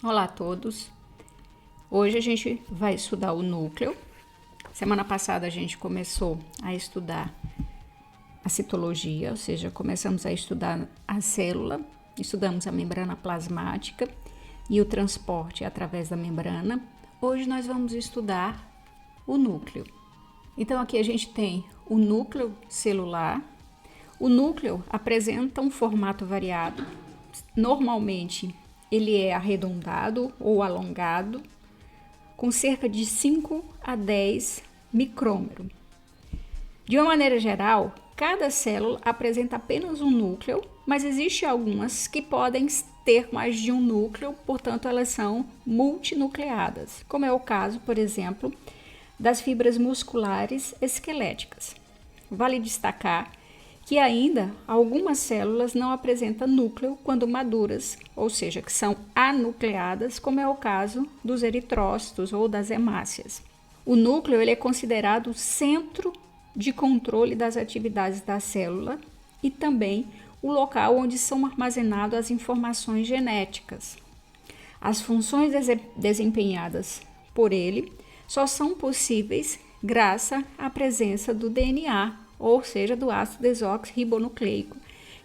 Olá a todos! Hoje a gente vai estudar o núcleo. Semana passada a gente começou a estudar a citologia, ou seja, começamos a estudar a célula, estudamos a membrana plasmática e o transporte através da membrana. Hoje nós vamos estudar o núcleo. Então aqui a gente tem o núcleo celular. O núcleo apresenta um formato variado. Normalmente ele é arredondado ou alongado, com cerca de 5 a 10 micrômetro. De uma maneira geral, cada célula apresenta apenas um núcleo, mas existem algumas que podem ter mais de um núcleo, portanto elas são multinucleadas, como é o caso, por exemplo, das fibras musculares esqueléticas. Vale destacar que ainda algumas células não apresentam núcleo quando maduras, ou seja, que são anucleadas, como é o caso dos eritrócitos ou das hemácias. O núcleo ele é considerado o centro de controle das atividades da célula e também o local onde são armazenadas as informações genéticas. As funções desempenhadas por ele só são possíveis graças à presença do DNA, ou seja, do ácido desoxirribonucleico,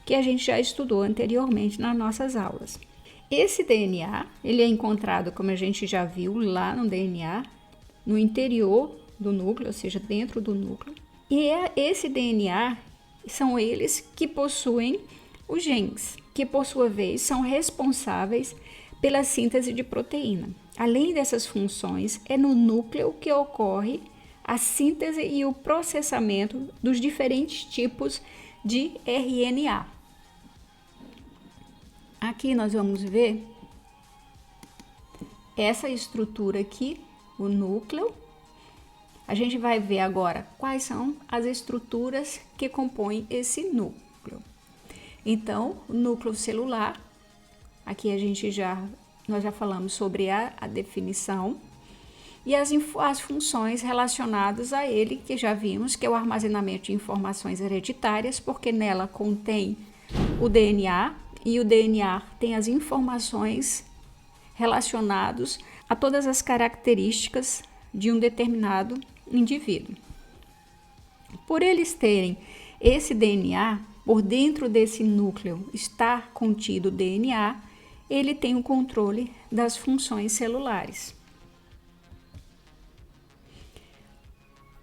que a gente já estudou anteriormente nas nossas aulas. Esse DNA, ele é encontrado, como a gente já viu lá no DNA, no interior do núcleo, ou seja, dentro do núcleo. E esse DNA são eles que possuem os genes, que por sua vez são responsáveis pela síntese de proteína. Além dessas funções, é no núcleo que ocorre a síntese e o processamento dos diferentes tipos de RNA. Aqui nós vamos ver essa estrutura aqui, o núcleo. A gente vai ver agora quais são as estruturas que compõem esse núcleo. Então, o núcleo celular, aqui nós já falamos sobre a definição. E as funções relacionadas a ele, que já vimos, que é o armazenamento de informações hereditárias, porque nela contém o DNA, e o DNA tem as informações relacionadas a todas as características de um determinado indivíduo. Por eles terem esse DNA, por dentro desse núcleo está contido o DNA, ele tem o controle das funções celulares.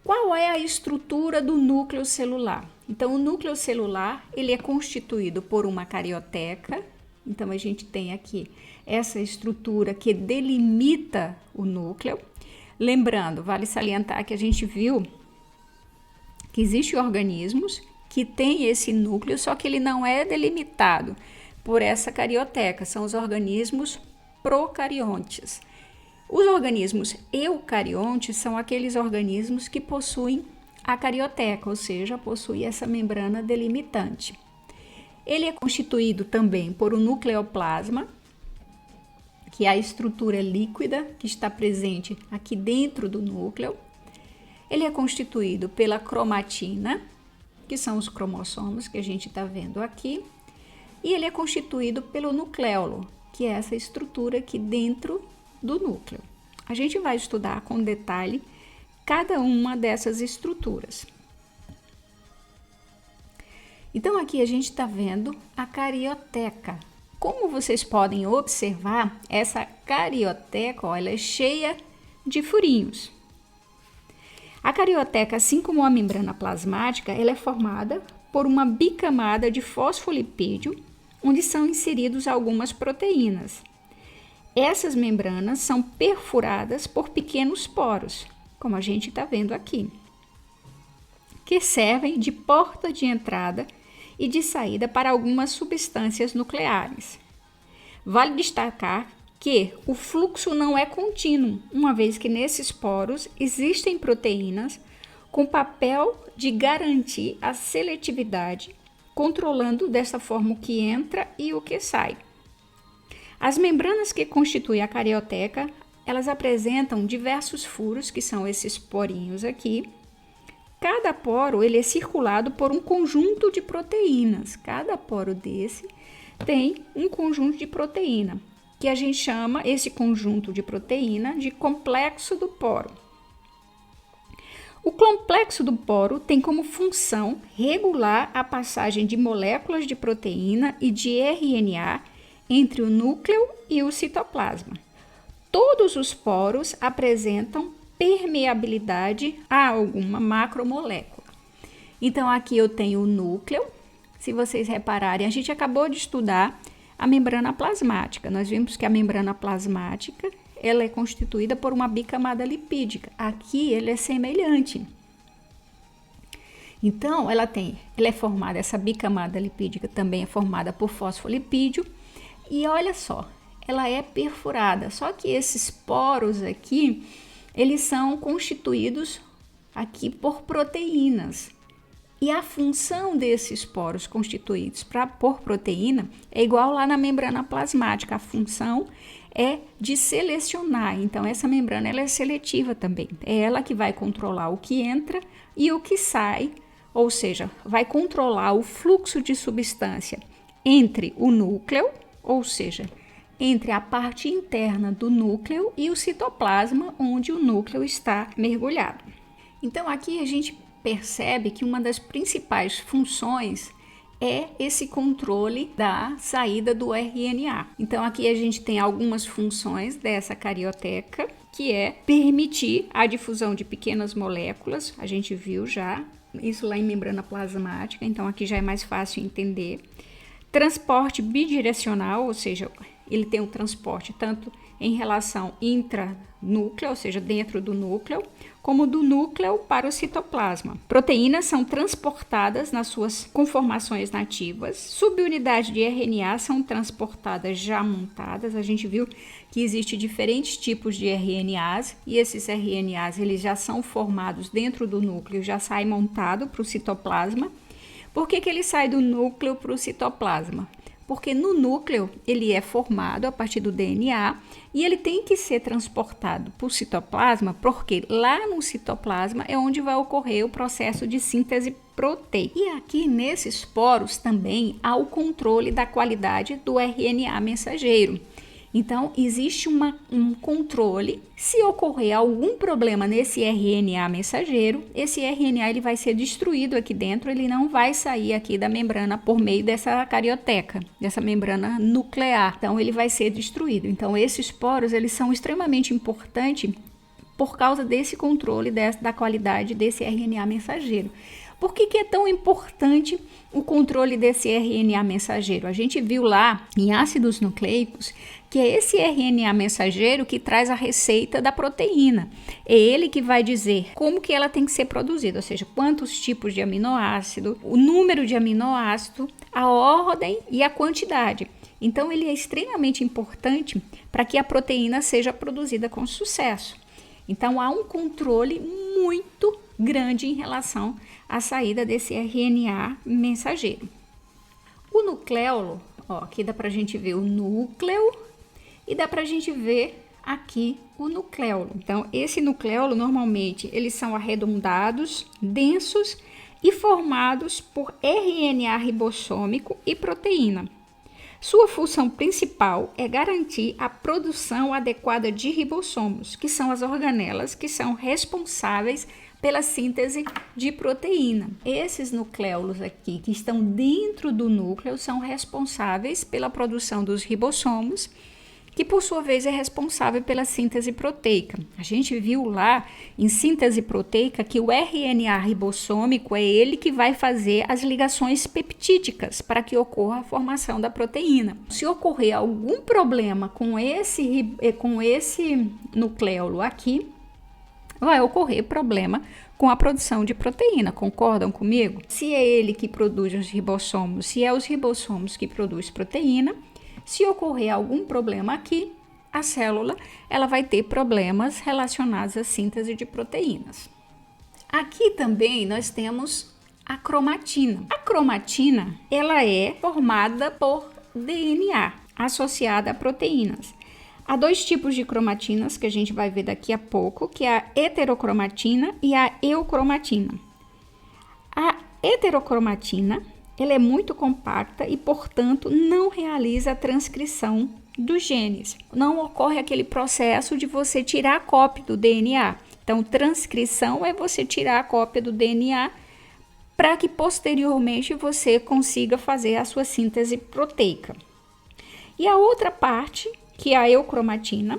Qual é a estrutura do núcleo celular? Então, o núcleo celular ele é constituído por uma carioteca. Então, a gente tem aqui essa estrutura que delimita o núcleo. Lembrando, vale salientar que a gente viu que existem organismos que têm esse núcleo, só que ele não é delimitado por essa carioteca. São os organismos procariontes. Os organismos eucariontes são aqueles organismos que possuem a carioteca, ou seja, possuem essa membrana delimitante. Ele é constituído também por um nucleoplasma, que é a estrutura líquida que está presente aqui dentro do núcleo. Ele é constituído pela cromatina, que são os cromossomos que a gente está vendo aqui, e ele é constituído pelo nucleolo, que é essa estrutura aqui dentro do núcleo. A gente vai estudar com detalhe cada uma dessas estruturas. Então aqui a gente está vendo a carioteca. Como vocês podem observar, essa carioteca, ó, ela é cheia de furinhos. A carioteca, assim como a membrana plasmática, ela é formada por uma bicamada de fosfolipídio, onde são inseridos algumas proteínas. Essas membranas são perfuradas por pequenos poros, como a gente está vendo aqui, que servem de porta de entrada e de saída para algumas substâncias nucleares. Vale destacar que o fluxo não é contínuo, uma vez que nesses poros existem proteínas com papel de garantir a seletividade, controlando dessa forma o que entra e o que sai. As membranas que constituem a carioteca, elas apresentam diversos furos, que são esses porinhos aqui. Cada poro ele é circulado por um conjunto de proteínas. Cada poro desse tem um conjunto de proteína. que a gente chama esse conjunto de proteína de complexo do poro. O complexo do poro tem como função regular a passagem de moléculas de proteína e de RNA entre o núcleo e o citoplasma. Todos os poros apresentam permeabilidade a alguma macromolécula. Então, aqui eu tenho o núcleo. Se vocês repararem, a gente acabou de estudar a membrana plasmática. Nós vimos que a membrana plasmática ela é constituída por uma bicamada lipídica. Aqui ele é semelhante. Então, essa bicamada lipídica também é formada por fosfolipídio. E olha só, ela é perfurada. Só que esses poros aqui, eles são constituídos aqui por proteínas. E a função desses poros constituídos por proteína é igual lá na membrana plasmática. A função é de selecionar. Então, essa membrana ela é seletiva também. É ela que vai controlar o que entra e o que sai, ou seja, vai controlar o fluxo de substância entre o núcleo, ou seja, entre a parte interna do núcleo e o citoplasma, onde o núcleo está mergulhado. Então, aqui a gente percebe que uma das principais funções é esse controle da saída do RNA. Então, aqui a gente tem algumas funções dessa carioteca, que é permitir a difusão de pequenas moléculas. A gente viu já isso lá em membrana plasmática, então aqui já é mais fácil entender. Transporte bidirecional, ou seja, ele tem um transporte tanto em relação intranúcleo, ou seja, dentro do núcleo, como do núcleo para o citoplasma. Proteínas são transportadas nas suas conformações nativas. Subunidades de RNA são transportadas já montadas. A gente viu que existem diferentes tipos de RNAs e esses RNAs eles já são formados dentro do núcleo, já sai montado para o citoplasma. Por que ele sai do núcleo para o citoplasma? Porque no núcleo ele é formado a partir do DNA e ele tem que ser transportado para o citoplasma, porque lá no citoplasma é onde vai ocorrer o processo de síntese proteica. E aqui nesses poros também há o controle da qualidade do RNA mensageiro. Então, existe um controle. Se ocorrer algum problema nesse RNA mensageiro, esse RNA ele vai ser destruído aqui dentro, ele não vai sair aqui da membrana por meio dessa carioteca, dessa membrana nuclear. Então, ele vai ser destruído. Então, esses poros eles são extremamente importantes por causa desse controle da qualidade desse RNA mensageiro. Por que é tão importante o controle desse RNA mensageiro? A gente viu lá em ácidos nucleicos que é esse RNA mensageiro que traz a receita da proteína. É ele que vai dizer como que ela tem que ser produzida, ou seja, quantos tipos de aminoácido, o número de aminoácido, a ordem e a quantidade. Então, ele é extremamente importante para que a proteína seja produzida com sucesso. Então, há um controle muito grande em relação à saída desse RNA mensageiro. O nucleolo, aqui dá para a gente ver o núcleo e dá para a gente ver aqui o nucleolo. Então, esse nucleolo, normalmente, eles são arredondados, densos e formados por RNA ribossômico e proteína. Sua função principal é garantir a produção adequada de ribossomos, que são as organelas que são responsáveis pela síntese de proteína. Esses nucleolos aqui que estão dentro do núcleo são responsáveis pela produção dos ribossomos, que por sua vez é responsável pela síntese proteica. A gente viu lá em síntese proteica que o RNA ribossômico é ele que vai fazer as ligações peptídicas para que ocorra a formação da proteína. Se ocorrer algum problema com esse nucleolo aqui, vai ocorrer problema com a produção de proteína, concordam comigo? Se é ele que produz os ribossomos, se é os ribossomos que produzem proteína, se ocorrer algum problema aqui, a célula ela vai ter problemas relacionados à síntese de proteínas. Aqui também nós temos a cromatina. A cromatina ela é formada por DNA associada a proteínas. Há dois tipos de cromatinas que a gente vai ver daqui a pouco, que é a heterocromatina e a eucromatina. A heterocromatina ela é muito compacta e, portanto, não realiza a transcrição dos genes. Não ocorre aquele processo de você tirar a cópia do DNA. Então, transcrição é você tirar a cópia do DNA para que posteriormente você consiga fazer a sua síntese proteica. E a outra parte, que é a eucromatina,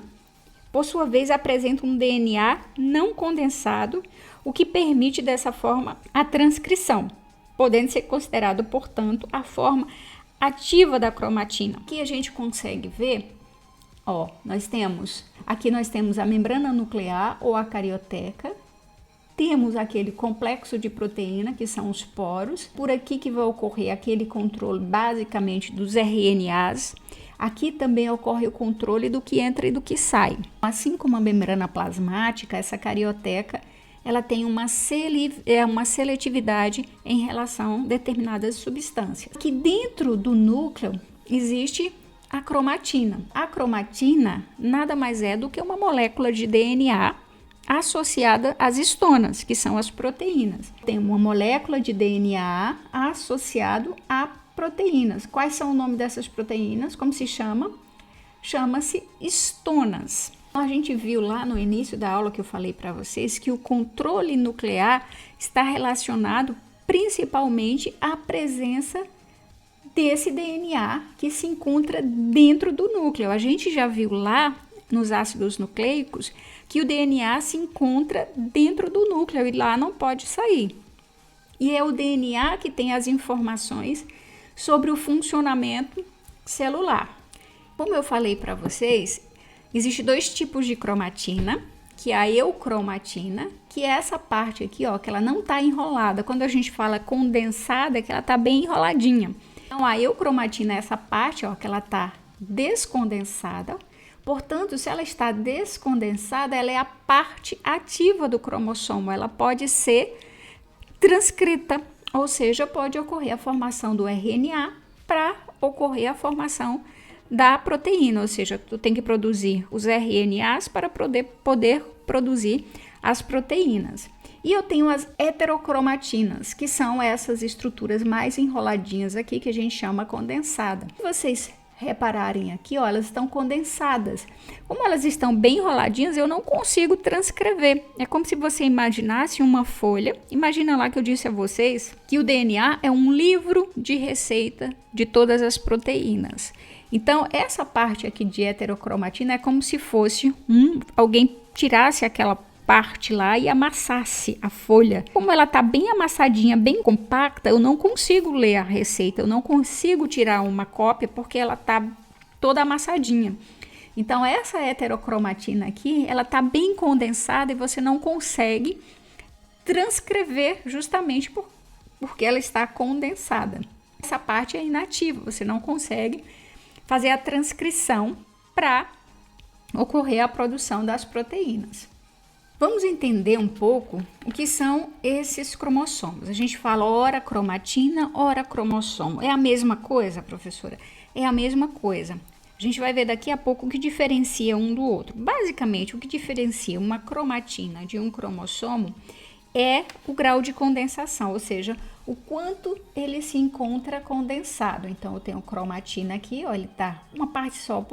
por sua vez apresenta um DNA não condensado, o que permite dessa forma a transcrição, podendo ser considerado, portanto, a forma ativa da cromatina. Aqui a gente consegue ver, aqui nós temos a membrana nuclear ou a carioteca, temos aquele complexo de proteína, que são os poros, por aqui que vai ocorrer aquele controle basicamente dos RNAs. Aqui também ocorre o controle do que entra e do que sai. Assim como a membrana plasmática, essa carioteca, ela tem uma seletividade em relação a determinadas substâncias. Aqui dentro do núcleo existe a cromatina. A cromatina nada mais é do que uma molécula de DNA associada às histonas, que são as proteínas. Tem uma molécula de DNA associado a proteínas. Quais são o nome dessas proteínas? Como se chama? Chama-se histonas. A gente viu lá no início da aula que eu falei para vocês que o controle nuclear está relacionado principalmente à presença desse DNA que se encontra dentro do núcleo. A gente já viu lá nos ácidos nucleicos que o DNA se encontra dentro do núcleo e lá não pode sair. E é o DNA que tem as informações sobre o funcionamento celular. Como eu falei para vocês, existem dois tipos de cromatina, que é a eucromatina, que é essa parte aqui, que ela não está enrolada. Quando a gente fala condensada, é que ela está bem enroladinha. Então, a eucromatina é essa parte, que ela está descondensada. Portanto, se ela está descondensada, ela é a parte ativa do cromossomo. Ela pode ser transcrita, ou seja, pode ocorrer a formação do RNA para ocorrer a formação da proteína, ou seja, tu tem que produzir os RNAs para poder produzir as proteínas. E eu tenho as heterocromatinas, que são essas estruturas mais enroladinhas aqui, que a gente chama condensada. Se vocês repararem aqui, elas estão condensadas. Como elas estão bem enroladinhas, eu não consigo transcrever. É como se você imaginasse uma folha. Imagina lá que eu disse a vocês que o DNA é um livro de receita de todas as proteínas. Então, essa parte aqui de heterocromatina é como se fosse alguém tirasse aquela parte lá e amassasse a folha. Como ela está bem amassadinha, bem compacta, eu não consigo ler a receita, eu não consigo tirar uma cópia porque ela está toda amassadinha. Então, essa heterocromatina aqui, ela está bem condensada e você não consegue transcrever justamente porque ela está condensada. Essa parte é inativa, você não consegue fazer a transcrição para ocorrer a produção das proteínas. Vamos entender um pouco o que são esses cromossomos. A gente fala ora cromatina, ora cromossomo. É a mesma coisa, professora? É a mesma coisa. A gente vai ver daqui a pouco o que diferencia um do outro. Basicamente, o que diferencia uma cromatina de um cromossomo é o grau de condensação, ou seja, o quanto ele se encontra condensado. Então, eu tenho cromatina aqui, ele está uma parte só,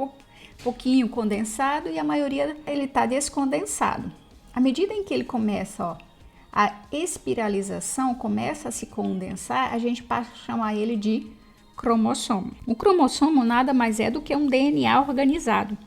pouquinho condensado e a maioria ele está descondensado. À medida em que ele começa, a espiralização começa a se condensar, a gente passa a chamar ele de cromossomo. O cromossomo nada mais é do que um DNA organizado.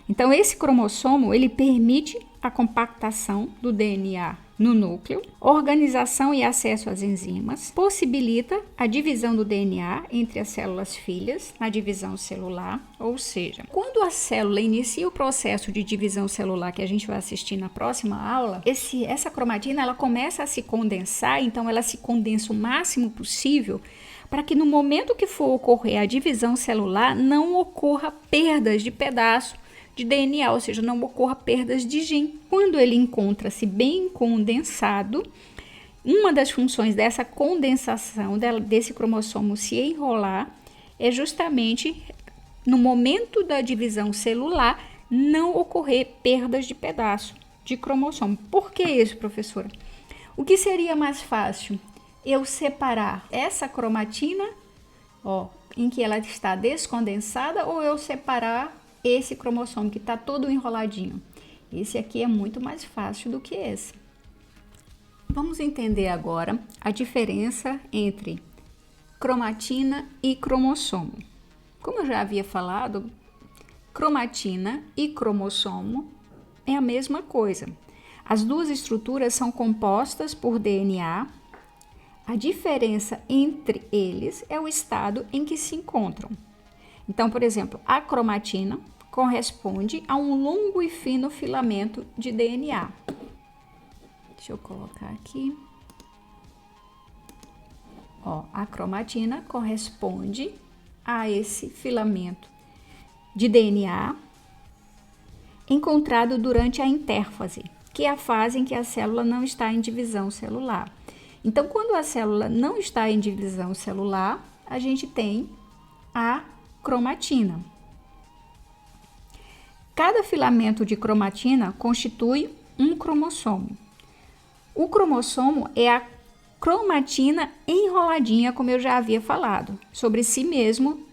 Então, esse cromossomo, ele permite a compactação do DNA no núcleo, organização e acesso às enzimas, possibilita a divisão do DNA entre as células filhas na divisão celular, ou seja, quando a célula inicia o processo de divisão celular que a gente vai assistir na próxima aula, essa cromatina ela começa a se condensar, então ela se condensa o máximo possível para que no momento que for ocorrer a divisão celular não ocorra perdas de pedaço de DNA, ou seja, não ocorra perdas de gen. Quando ele encontra-se bem condensado, uma das funções dessa condensação, desse cromossomo se enrolar, é justamente no momento da divisão celular não ocorrer perdas de pedaço de cromossomo. Por que isso, professora? O que seria mais fácil? Eu separar essa cromatina, em que ela está descondensada ou eu separar esse cromossomo que está todo enroladinho? Esse aqui é muito mais fácil do que esse. Vamos entender agora a diferença entre cromatina e cromossomo. Como eu já havia falado, cromatina e cromossomo é a mesma coisa. As duas estruturas são compostas por DNA. A diferença entre eles é o estado em que se encontram. Então, por exemplo, a cromatina corresponde a um longo e fino filamento de DNA. Deixa eu colocar aqui. Ó, a cromatina corresponde a esse filamento de DNA encontrado durante a intérfase, que é a fase em que a célula não está em divisão celular. Então, quando a célula não está em divisão celular, a gente tem a cromatina. Cada filamento de cromatina constitui um cromossomo. O cromossomo é a cromatina enroladinha, como eu já havia falado, sobre si mesmo,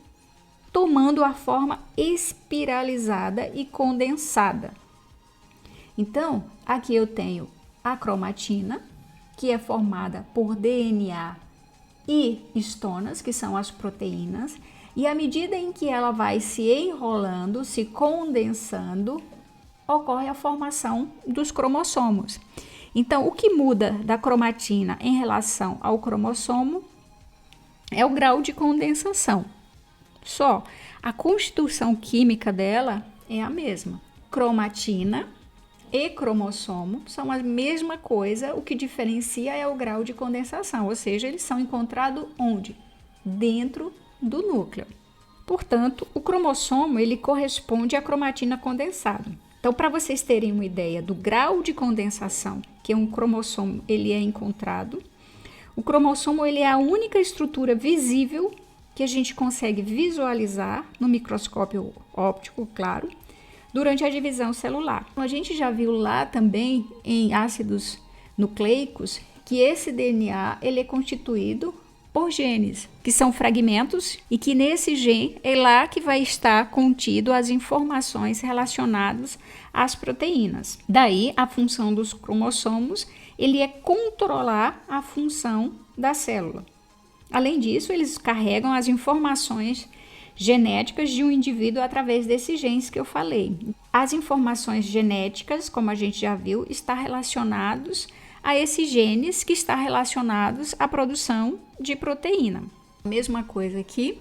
tomando a forma espiralizada e condensada. Então, aqui eu tenho a cromatina, que é formada por DNA e histonas, que são as proteínas, e à medida em que ela vai se enrolando, se condensando, ocorre a formação dos cromossomos. Então, o que muda da cromatina em relação ao cromossomo é o grau de condensação. Só a constituição química dela é a mesma. Cromatina e cromossomo são a mesma coisa, o que diferencia é o grau de condensação, ou seja, eles são encontrados onde? Dentro do núcleo. Portanto, o cromossomo ele corresponde à cromatina condensada. Então, para vocês terem uma ideia do grau de condensação que um cromossomo ele é encontrado, o cromossomo ele é a única estrutura visível que a gente consegue visualizar no microscópio óptico, claro, durante a divisão celular. A gente já viu lá também em ácidos nucleicos que esse DNA ele é constituído por genes, que são fragmentos e que nesse gene é lá que vai estar contido as informações relacionadas às proteínas. Daí a função dos cromossomos, ele é controlar a função da célula. Além disso, eles carregam as informações genéticas de um indivíduo através desses genes que eu falei. As informações genéticas, como a gente já viu, estão relacionados a esses genes que estão relacionados à produção de proteína. A mesma coisa aqui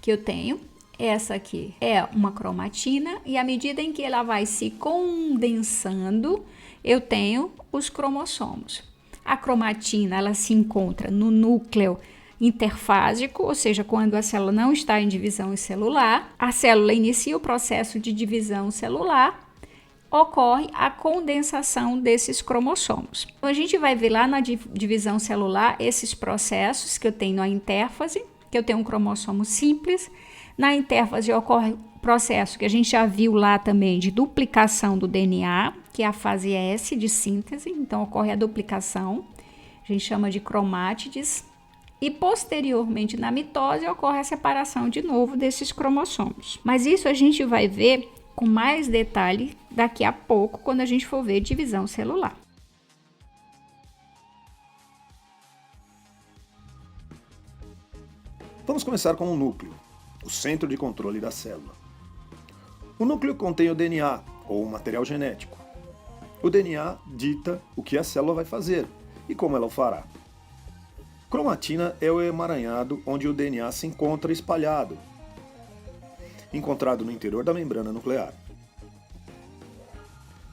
que eu tenho, essa aqui é uma cromatina e à medida em que ela vai se condensando, eu tenho os cromossomos. A cromatina, ela se encontra no núcleo interfásico, ou seja, quando a célula não está em divisão celular, a célula inicia o processo de divisão celular, ocorre a condensação desses cromossomos. Então, a gente vai ver lá na divisão celular esses processos que eu tenho na intérfase, que eu tenho um cromossomo simples. Na intérfase ocorre o processo que a gente já viu lá também de duplicação do DNA, que é a fase S de síntese, então ocorre a duplicação, a gente chama de cromátides, e posteriormente na mitose ocorre a separação de novo desses cromossomos. Mas isso a gente vai ver com mais detalhe daqui a pouco, quando a gente for ver divisão celular. Vamos começar com o núcleo, o centro de controle da célula. O núcleo contém o DNA, ou material genético. O DNA dita o que a célula vai fazer e como ela o fará. Cromatina é o emaranhado onde o DNA se encontra espalhado, encontrado no interior da membrana nuclear.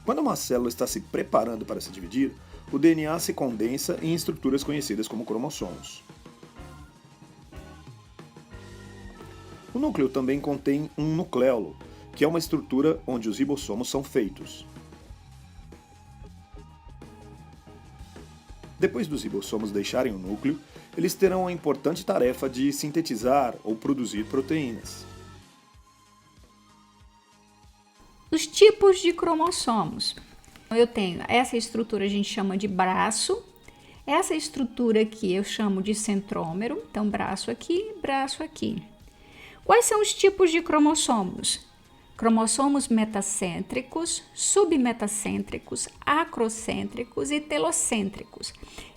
Quando uma célula está se preparando para se dividir, o DNA se condensa em estruturas conhecidas como cromossomos. O núcleo também contém um nucleolo, que é uma estrutura onde os ribossomos são feitos. Depois dos ribossomos deixarem o núcleo, eles terão a importante tarefa de sintetizar ou produzir proteínas. Os tipos de cromossomos. Eu tenho essa estrutura, a gente chama de braço. Essa estrutura aqui eu chamo de centrômero. Então, braço aqui, braço aqui. Quais são os tipos de cromossomos? Cromossomos metacêntricos, submetacêntricos, acrocêntricos e telocêntricos.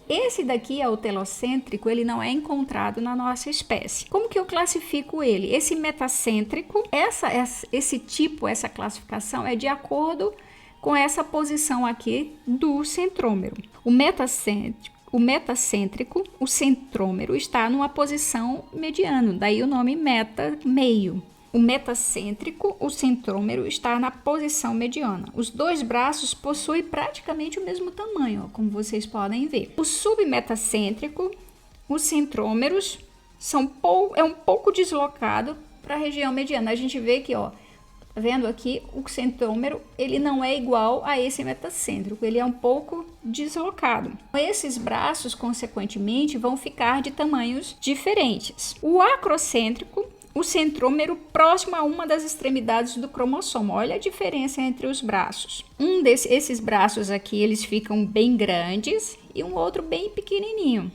Esse daqui é o telocêntrico, ele não é encontrado na nossa espécie. Como que eu classifico ele? Esse metacêntrico, essa classificação é de acordo com essa posição aqui do centrômero. O metacêntrico, o centrômero, está numa posição mediana, daí o nome meta, meio. O metacêntrico, o centrômero, está na posição mediana. Os dois braços possuem praticamente o mesmo tamanho, ó, como vocês podem ver. O submetacêntrico, os centrômeros, é um pouco deslocado para a região mediana. A gente vê que, ó, tá vendo aqui, o centrômero, ele não é igual a esse metacêntrico, ele é um pouco deslocado. Esses braços, consequentemente, vão ficar de tamanhos diferentes. O acrocêntrico, o centrômero próximo a uma das extremidades do cromossomo. Olha a diferença entre os braços. Esses braços aqui, eles ficam bem grandes e um outro bem pequenininho.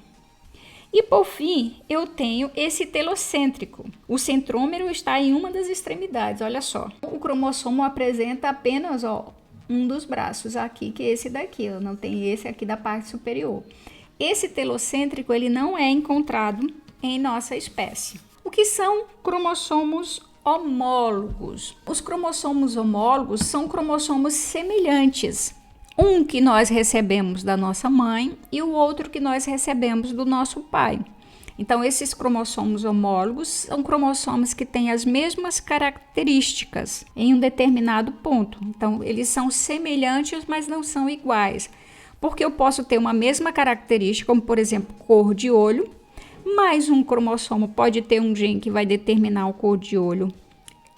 E por fim, eu tenho esse telocêntrico. O centrômero está em uma das extremidades, olha só. O cromossomo apresenta apenas, ó, um dos braços aqui, que é esse daqui, ó, não tem esse aqui da parte superior. Esse telocêntrico, ele não é encontrado em nossa espécie. O que são cromossomos homólogos? Os cromossomos homólogos são cromossomos semelhantes. Um que nós recebemos da nossa mãe e o outro que nós recebemos do nosso pai. Então, esses cromossomos homólogos são cromossomos que têm as mesmas características em um determinado ponto. Então, eles são semelhantes, mas não são iguais. Porque eu posso ter uma mesma característica, como, por exemplo, cor de olho, mas um cromossomo pode ter um gene que vai determinar a cor de olho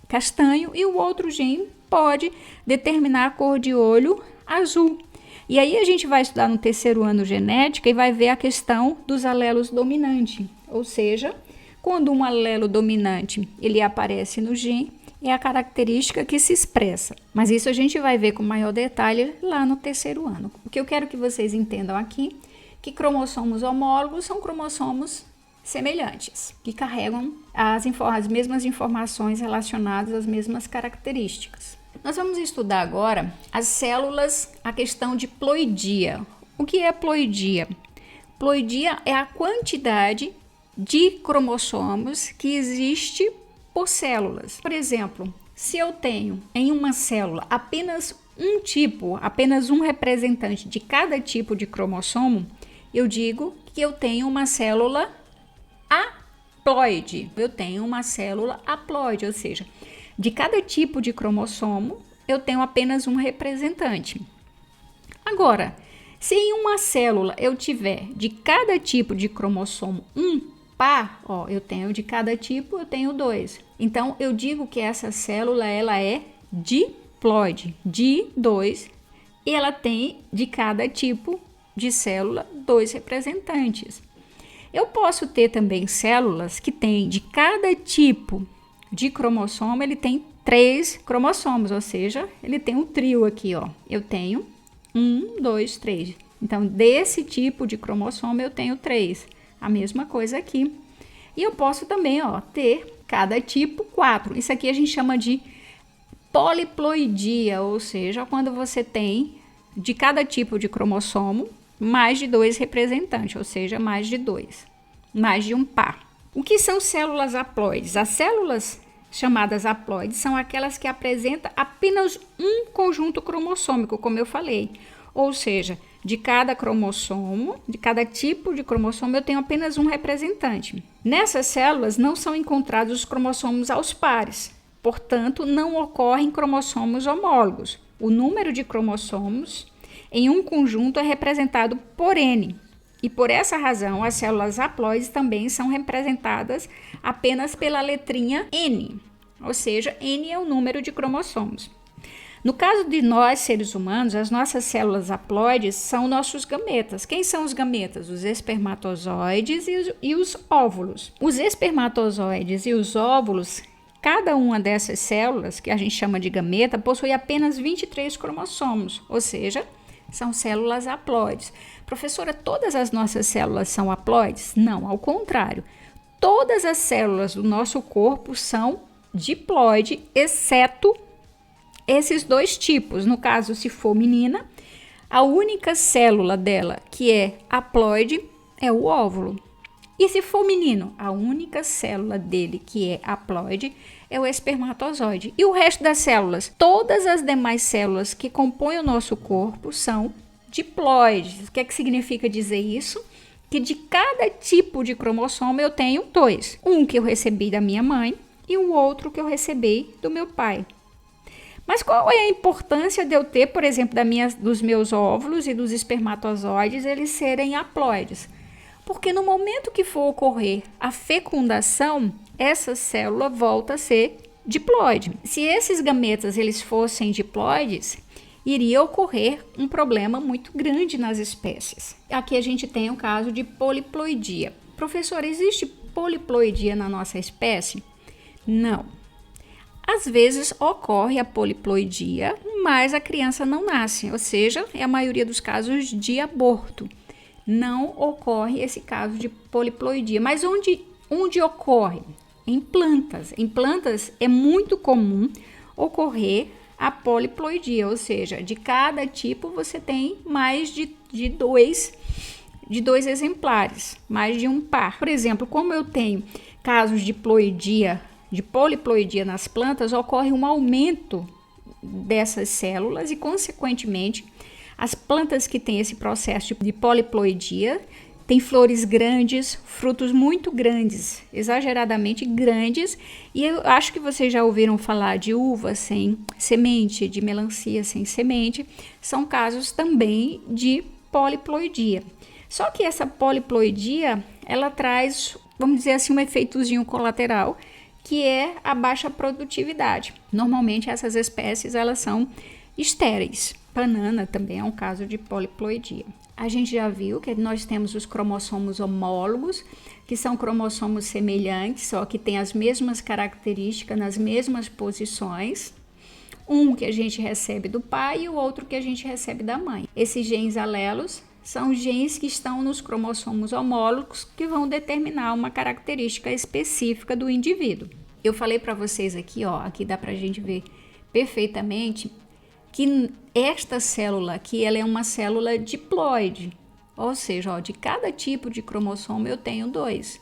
castanho e o outro gene pode determinar a cor de olho azul. E aí a gente vai estudar no terceiro ano genética e vai ver a questão dos alelos dominantes, ou seja, quando um alelo dominante ele aparece no gene, é a característica que se expressa. Mas isso a gente vai ver com maior detalhe lá no terceiro ano. O que eu quero que vocês entendam aqui, que cromossomos homólogos são cromossomos semelhantes, que carregam as mesmas informações relacionadas às mesmas características. Nós vamos estudar agora as células, a questão de ploidia. O que é ploidia? Ploidia é a quantidade de cromossomos que existe por células. Por exemplo, se eu tenho em uma célula apenas um representante de cada tipo de cromossomo, eu digo que eu tenho uma célula haploide. Eu tenho uma célula haploide, ou seja, de cada tipo de cromossomo, eu tenho apenas um representante. Agora, se em uma célula eu tiver de cada tipo de cromossomo um par, ó, eu tenho de cada tipo, eu tenho 2. Então, eu digo que essa célula, ela é diploide, de 2, e ela tem de cada tipo de célula 2 representantes. Eu posso ter também células que têm de cada tipo de cromossomo, ele tem 3 cromossomos, ou seja, ele tem um trio aqui, ó. Eu tenho 1, 2, 3. Então, desse tipo de cromossomo, eu tenho 3. A mesma coisa aqui. E eu posso também, ó, ter cada tipo 4. Isso aqui a gente chama de poliploidia, ou seja, quando você tem de cada tipo de cromossomo mais de 2 representantes, ou seja, mais de 2, mais de um par. O que são células haploides? As células chamadas haploides são aquelas que apresentam apenas um conjunto cromossômico, como eu falei. Ou seja, de cada cromossomo, de cada tipo de cromossomo, eu tenho apenas um representante. Nessas células não são encontrados os cromossomos aos pares, portanto, não ocorrem cromossomos homólogos. O número de cromossomos em um conjunto é representado por N. E por essa razão, as células haploides também são representadas apenas pela letrinha N, ou seja, N é o número de cromossomos. No caso de nós, seres humanos, as nossas células haploides são nossos gametas. Quem são os gametas? Os espermatozoides e os óvulos. Os espermatozoides e os óvulos, cada uma dessas células, que a gente chama de gameta, possui apenas 23 cromossomos, ou seja, são células haploides. Professora, todas as nossas células são haploides? Não, ao contrário. todas as células do nosso corpo são diploide, exceto esses dois tipos. No caso, se for menina, a única célula dela que é haploide é o óvulo. E se for menino, a única célula dele que é haploide é o espermatozoide. E o resto das células, todas as demais células que compõem o nosso corpo são diploides. O que é que significa dizer isso? Que de cada tipo de cromossomo eu tenho dois. Um que eu recebi da minha mãe e o outro que eu recebi do meu pai. Mas qual é a importância de eu ter, por exemplo, dos meus óvulos e dos espermatozoides, eles serem haploides? Porque no momento que for ocorrer a fecundação, essa célula volta a ser diploide. Se esses gametas eles fossem diploides, iria ocorrer um problema muito grande nas espécies. Aqui a gente tem o caso de poliploidia. Professor, existe poliploidia na nossa espécie? Não. Às vezes ocorre a poliploidia, mas a criança não nasce, ou seja, é a maioria dos casos de aborto. Não ocorre esse caso de poliploidia. Mas onde ocorre? Em plantas. Em plantas é muito comum ocorrer a poliploidia, ou seja, de cada tipo você tem mais de dois exemplares, mais de um par. Por exemplo, como eu tenho casos de poliploidia nas plantas, ocorre um aumento dessas células e, consequentemente, as plantas que têm esse processo de poliploidia têm flores grandes, frutos muito grandes, exageradamente grandes, e eu acho que vocês já ouviram falar de uva sem semente, de melancia sem semente, são casos também de poliploidia. Só que essa poliploidia, ela traz, vamos dizer assim, um efeitozinho colateral, que é a baixa produtividade. Normalmente essas espécies, elas são estéreis. Banana também é um caso de poliploidia. A gente já viu que nós temos os cromossomos homólogos, que são cromossomos semelhantes, só que têm as mesmas características nas mesmas posições. Um que a gente recebe do pai e o outro que a gente recebe da mãe. Esses genes alelos são genes que estão nos cromossomos homólogos que vão determinar uma característica específica do indivíduo. Eu falei para vocês aqui, ó, aqui dá pra gente ver perfeitamente que esta célula aqui, ela é uma célula diploide, ou seja, ó, de cada tipo de cromossomo eu tenho dois.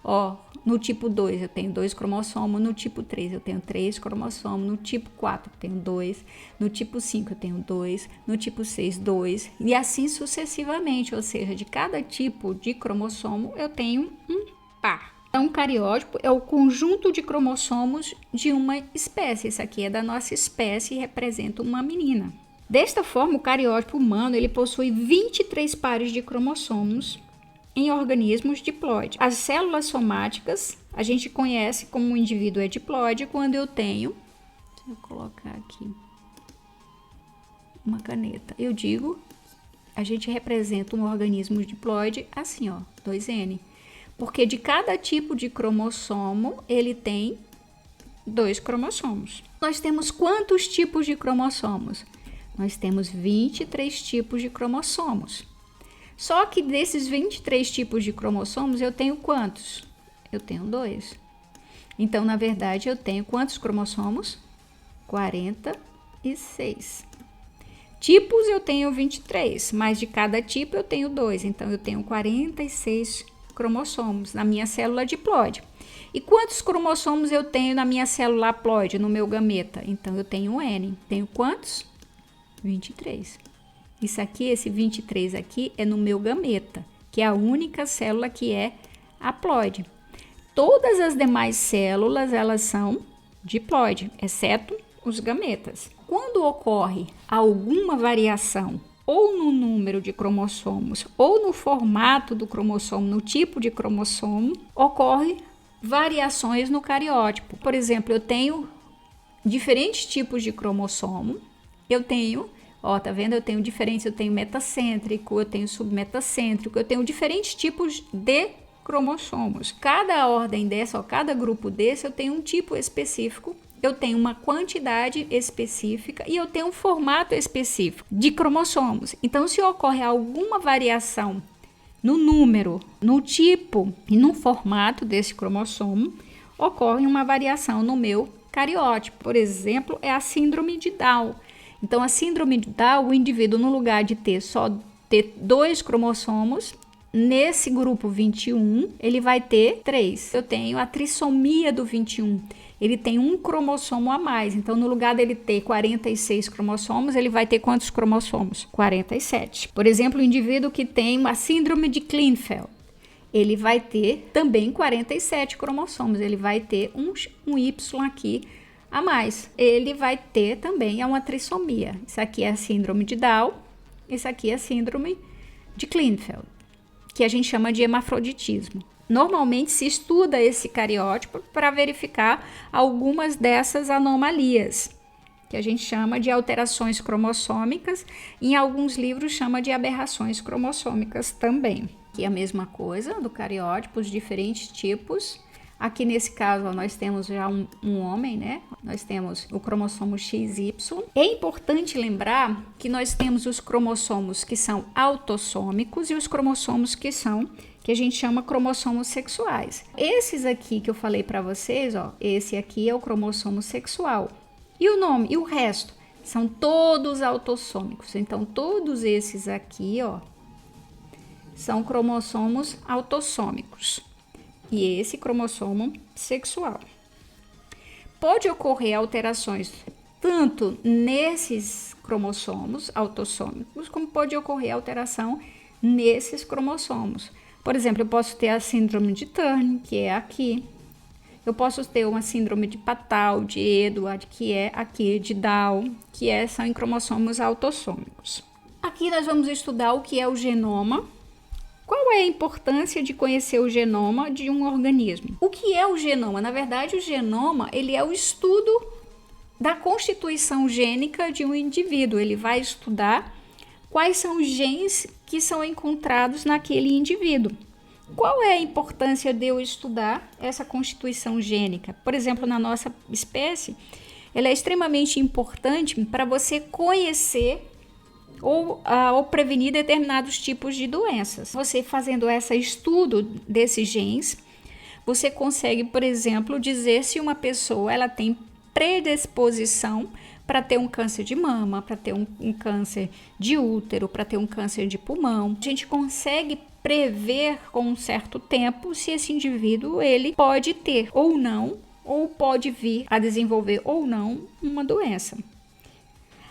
Ó, no tipo 2 eu tenho 2 cromossomos, no tipo 3 eu tenho 3 cromossomos, no tipo 4 eu tenho 2, no tipo 5 eu tenho 2, no tipo 6 2, e assim sucessivamente, ou seja, de cada tipo de cromossomo eu tenho um par. Então, um cariótipo é o conjunto de cromossomos de uma espécie. Esse aqui é da nossa espécie e representa uma menina. Desta forma, o cariótipo humano ele possui 23 pares de cromossomos em organismos diploides. As células somáticas a gente conhece como um indivíduo é diploide quando eu tenho, deixa eu colocar aqui uma caneta, a gente representa um organismo diploide assim, ó, 2N. Porque de cada tipo de cromossomo, ele tem 2 cromossomos. Nós temos quantos tipos de cromossomos? Nós temos 23 tipos de cromossomos. Só que desses 23 tipos de cromossomos, eu tenho quantos? Eu tenho 2. Então, na verdade, eu tenho quantos cromossomos? 46. Tipos eu tenho 23, mas de cada tipo eu tenho 2. Então, eu tenho 46 cromossomos na minha célula diploide. E quantos cromossomos eu tenho na minha célula haploide, no meu gameta? Então, eu tenho N. Tenho quantos? 23. Isso aqui, esse 23 aqui, é no meu gameta, que é a única célula que é haploide. Todas as demais células, elas são diploide, exceto os gametas. Quando ocorre alguma variação ou no número de cromossomos, ou no formato do cromossomo, no tipo de cromossomo, ocorre variações no cariótipo. Por exemplo, eu tenho diferentes tipos de cromossomo, eu tenho, ó, tá vendo? Eu tenho diferentes, eu tenho metacêntrico, eu tenho submetacêntrico, eu tenho diferentes tipos de cromossomos. Cada ordem dessa, ó, cada grupo desse, eu tenho um tipo específico, eu tenho uma quantidade específica e eu tenho um formato específico de cromossomos. Então, se ocorre alguma variação no número, no tipo e no formato desse cromossomo, ocorre uma variação no meu cariótipo. Por exemplo, é a síndrome de Down. Então, a síndrome de Down, o indivíduo, no lugar de ter 2 cromossomos, nesse grupo 21, ele vai ter 3. Eu tenho a trissomia do 21. Ele tem um cromossomo a mais. Então, no lugar dele ter 46 cromossomos, ele vai ter quantos cromossomos? 47. Por exemplo, o indivíduo que tem uma síndrome de Klinefelter, ele vai ter também 47 cromossomos. Ele vai ter um Y aqui a mais. Ele vai ter também uma trissomia. Isso aqui é a síndrome de Down. Isso aqui é a síndrome de Klinefelter, que a gente chama de hermafroditismo. Normalmente se estuda esse cariótipo para verificar algumas dessas anomalias, que a gente chama de alterações cromossômicas, em alguns livros chama de aberrações cromossômicas também. Aqui é a mesma coisa do cariótipo, os diferentes tipos. Aqui nesse caso nós temos já um homem, né? Nós temos o cromossomo XY. É importante lembrar que nós temos os cromossomos que são autossômicos e os cromossomos que a gente chama cromossomos sexuais. Esses aqui que eu falei para vocês, ó, esse aqui é o cromossomo sexual. E o nome e o resto são todos autossômicos. Então todos esses aqui, ó, são cromossomos autossômicos. E esse cromossomo sexual. Pode ocorrer alterações tanto nesses cromossomos autossômicos, como pode ocorrer alteração nesses cromossomos. Por exemplo, eu posso ter a síndrome de Turner, que é aqui. Eu posso ter uma síndrome de Patau, de Edwards, que é aqui, de Down, que são em cromossomos autossômicos. Aqui nós vamos estudar o que é o genoma. Qual é a importância de conhecer o genoma de um organismo? O que é o genoma? Na verdade, o genoma ele é o estudo da constituição gênica de um indivíduo. Ele vai estudar quais são os genes que são encontrados naquele indivíduo. Qual é a importância de eu estudar essa constituição gênica? Por exemplo, na nossa espécie, ela é extremamente importante para você conhecer ou prevenir determinados tipos de doenças. Você fazendo esse estudo desses genes, você consegue, por exemplo, dizer se uma pessoa ela tem predisposição para ter um câncer de mama, para ter um câncer de útero, para ter um câncer de pulmão. A gente consegue prever com um certo tempo se esse indivíduo ele pode ter ou não, ou pode vir a desenvolver ou não uma doença.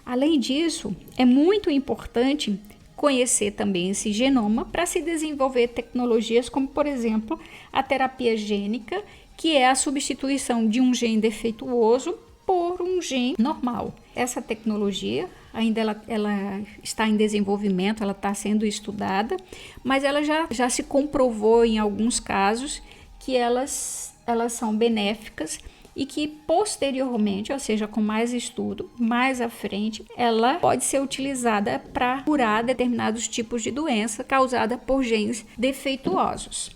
Além disso, é muito importante conhecer também esse genoma para se desenvolver tecnologias como, por exemplo, a terapia gênica, que é a substituição de um gene defeituoso por um gene normal. Essa tecnologia ainda ela está em desenvolvimento, ela está sendo estudada, mas ela já se comprovou em alguns casos que elas são benéficas e que posteriormente, ou seja, com mais estudo, mais à frente, ela pode ser utilizada para curar determinados tipos de doença causada por genes defeituosos.